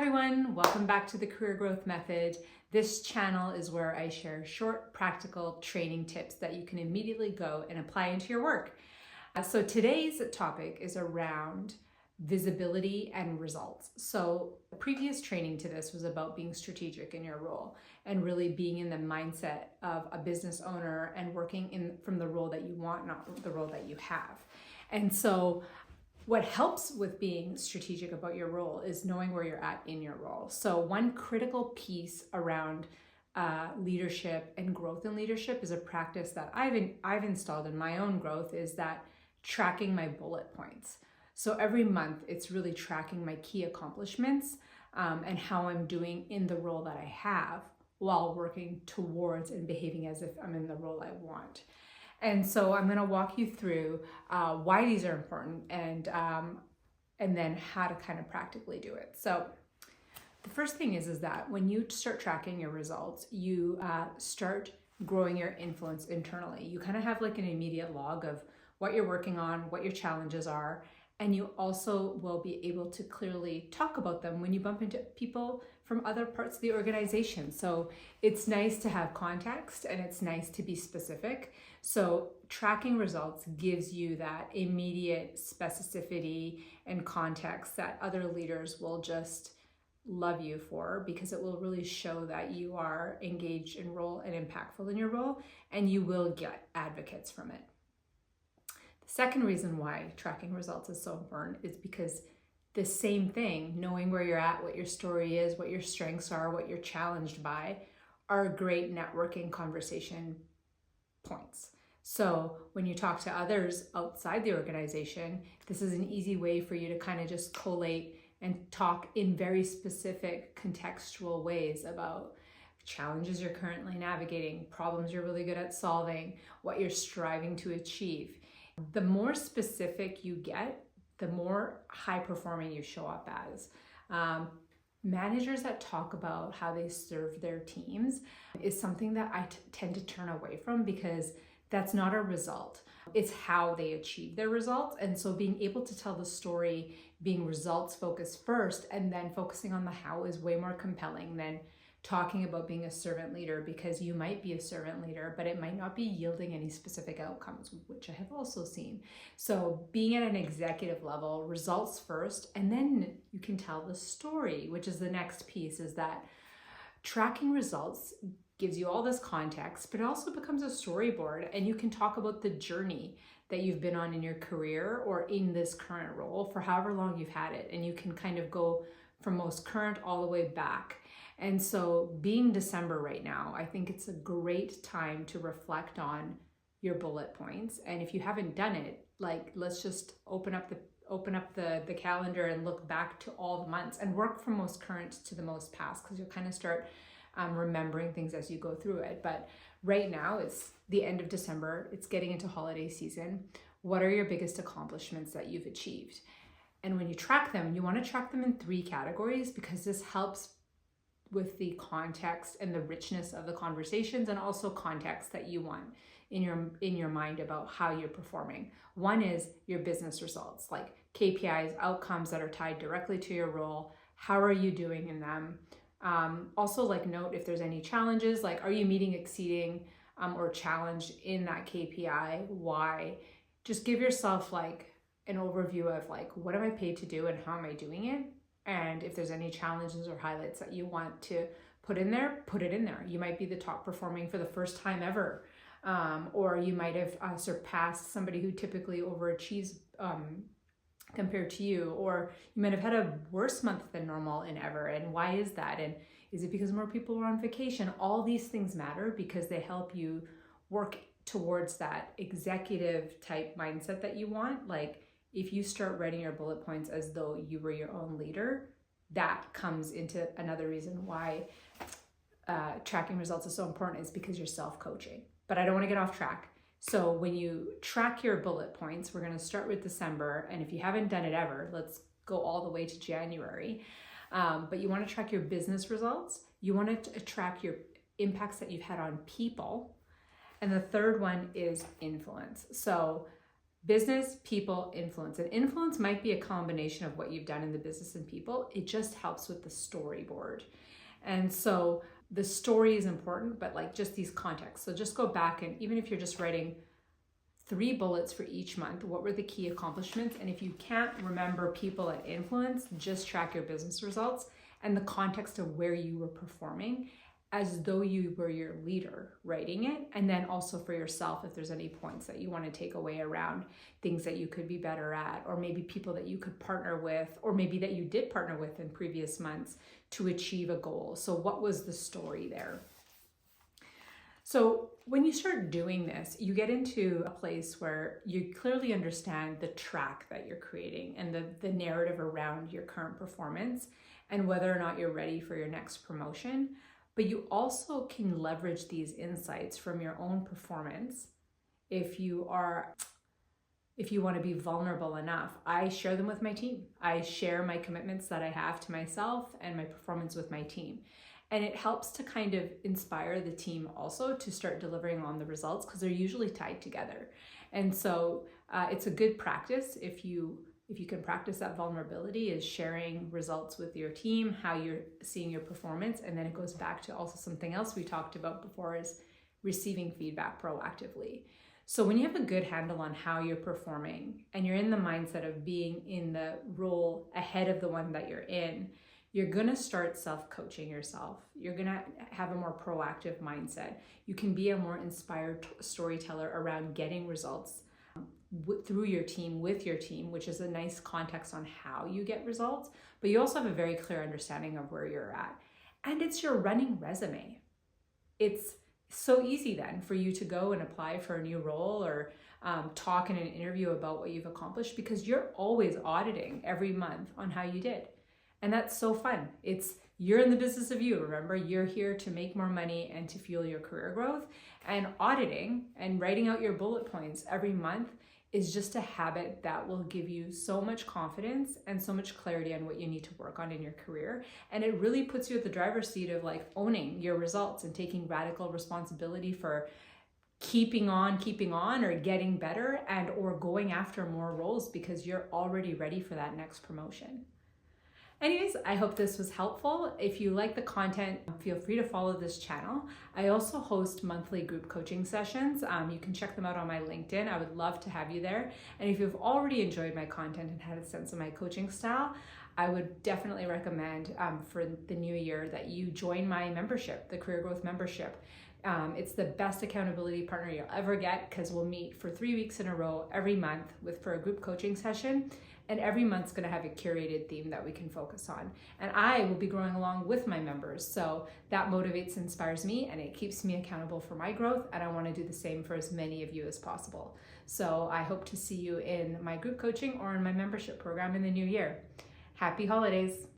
everyone, welcome back to the Career Growth Method. This channel is where I share short, practical training tips that you can immediately go and apply into your work. So today's topic is around visibility and results. So the previous training to this was about being strategic in your role and really being in the mindset of a business owner and working from the role that you want, not the role that you have. And so what helps with being strategic about your role is knowing where you're at in your role. So one critical piece around leadership and growth in leadership is a practice that I've installed in my own growth, is that tracking my bullet points. So every month it's really tracking my key accomplishments and how I'm doing in the role that I have while working towards and behaving as if I'm in the role I want. And so I'm going to walk you through why these are important and then how to kind of practically do it. So the first thing is that when you start tracking your results, you start growing your influence internally. You kind of have like an immediate log of what you're working on, what your challenges are, and you also will be able to clearly talk about them when you bump into people from other parts of the organization. So it's nice to have context and it's nice to be specific. So tracking results gives you that immediate specificity and context that other leaders will just love you for, because it will really show that you are engaged in role and impactful in your role, and you will get advocates from it. The second reason why tracking results is so important is because the same thing, knowing where you're at, what your story is, what your strengths are, what you're challenged by, are great networking conversation points. So when you talk to others outside the organization, this is an easy way for you to kind of just collate and talk in very specific contextual ways about challenges you're currently navigating, problems you're really good at solving, what you're striving to achieve. The more specific you get, the more high performing you show up as. Managers that talk about how they serve their teams is something that I tend to turn away from, because that's not a result. It's how they achieve their results. And so being able to tell the story, being results focused first, and then focusing on the how is way more compelling than talking about being a servant leader, because you might be a servant leader, but it might not be yielding any specific outcomes, which I have also seen. So being at an executive level, results first, and then you can tell the story, which is the next piece, is that tracking results gives you all this context, but it also becomes a storyboard, and you can talk about the journey that you've been on in your career or in this current role for however long you've had it. And you can kind of go from most current all the way back. And so being December right now, I think it's a great time to reflect on your bullet points. And if you haven't done it, like, let's just open up the calendar and look back to all the months and work from most current to the most past, because you'll kind of start remembering things as you go through it. But right now it's the end of December, it's getting into holiday season. What are your biggest accomplishments that you've achieved? And when you track them, you want to track them in 3 categories, because this helps with the context and the richness of the conversations, and also context that you want in your mind about how you're performing. One is your business results, like KPIs, outcomes that are tied directly to your role. How are you doing in them? Also, like, note if there's any challenges, like, are you meeting, exceeding, or challenged in that KPI? Why? Just give yourself like an overview of like, what am I paid to do and how am I doing it? And if there's any challenges or highlights that you want to put in there, put it in there. You might be the top performing for the first time ever, or you might have surpassed somebody who typically overachieves compared to you, or you might have had a worse month than normal in ever. And why is that? And is it because more people were on vacation? All these things matter because they help you work towards that executive type mindset that you want. Like, if you start writing your bullet points as though you were your own leader, that comes into another reason why tracking results is so important, is because you're self-coaching. But I don't want to get off track. So when you track your bullet points, we're going to start with December. And if you haven't done it ever, let's go all the way to January. But you want to track your business results. You want to track your impacts that you've had on people. And the third one is influence. So Business, people, influence. And influence might be a combination of what you've done in the business and people. It just helps with the storyboard. And so the story is important, but like just these contexts. So just go back, and even if you're just writing 3 bullets for each month, what were the key accomplishments? And if you can't remember people and influence, just track your business results and the context of where you were performing, as though you were your leader writing it. And then also for yourself, if there's any points that you want to take away around things that you could be better at, or maybe people that you could partner with, or maybe that you did partner with in previous months to achieve a goal. So what was the story there? So when you start doing this, you get into a place where you clearly understand the track that you're creating and the narrative around your current performance and whether or not you're ready for your next promotion. But you also can leverage these insights from your own performance if you want to be vulnerable enough. I share them with my team. I share my commitments that I have to myself and my performance with my team. And it helps to kind of inspire the team also to start delivering on the results, because they're usually tied together. And so it's a good practice if you can practice that vulnerability, is sharing results with your team, how you're seeing your performance. And then it goes back to also something else we talked about before, is receiving feedback proactively. So when you have a good handle on how you're performing and you're in the mindset of being in the role ahead of the one that you're in, you're going to start self-coaching yourself. You're going to have a more proactive mindset. You can be a more inspired storyteller around getting results through your team, with your team, which is a nice context on how you get results. But you also have a very clear understanding of where you're at. And it's your running resume. It's so easy then for you to go and apply for a new role, or talk in an interview about what you've accomplished, because you're always auditing every month on how you did. And that's so fun. You're in the business of you. Remember, you're here to make more money and to fuel your career growth. And auditing and writing out your bullet points every month is just a habit that will give you so much confidence and so much clarity on what you need to work on in your career. And it really puts you at the driver's seat of like owning your results and taking radical responsibility for keeping on, or getting better, and or going after more roles, because you're already ready for that next promotion. Anyways, I hope this was helpful. If you like the content, feel free to follow this channel. I also host monthly group coaching sessions. You can check them out on my LinkedIn. I would love to have you there. And if you've already enjoyed my content and had a sense of my coaching style, I would definitely recommend for the new year that you join my membership, the Career Growth membership. It's the best accountability partner you'll ever get, because we'll meet for 3 weeks in a row every month for a group coaching session. And every month's going to have a curated theme that we can focus on. And I will be growing along with my members. So that motivates, inspires me, and it keeps me accountable for my growth. And I want to do the same for as many of you as possible. So I hope to see you in my group coaching or in my membership program in the new year. Happy holidays.